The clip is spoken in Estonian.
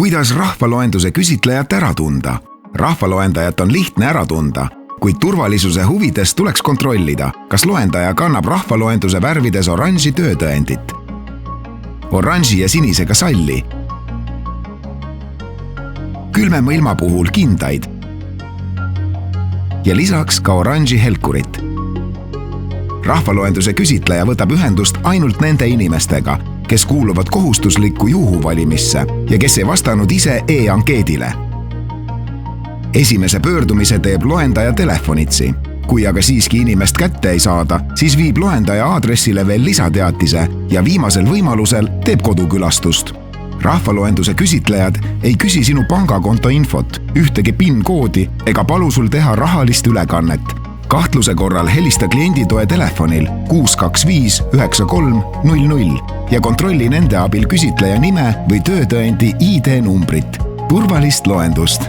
Kuidas rahvaloenduse küsitlejat ära tunda? Rahvaloendajat on lihtne ära tunda, kuid turvalisuse huvides tuleks kontrollida, kas loendaja kannab rahvaloenduse värvides oranži töötõendit, oranži ja sinisega salli, külmema ilma puhul kindaid ja lisaks ka oranži helkurit. Rahvaloenduse küsitleja võtab ühendust ainult nende inimestega, kes kuuluvad kohustuslikku juhuvalimisse ja kes ei vastanud ise e-ankeedile. Esimese pöördumise teeb loendaja telefonitsi. Kui aga siiski inimest kätte ei saada, siis viib loendaja aadressile veel lisateatise ja viimasel võimalusel teeb kodukülastust. Rahvaloenduse küsitlejad ei küsi sinu pangakonto infot, ühtegi PIN-koodi ega palu sul teha rahalist ülekannet. Kahtluse korral helista klienditoe telefonil 625 9300 ja kontrolli nende abil küsitleja nime või töötõendi ID-numbrit. Turvalist loendust!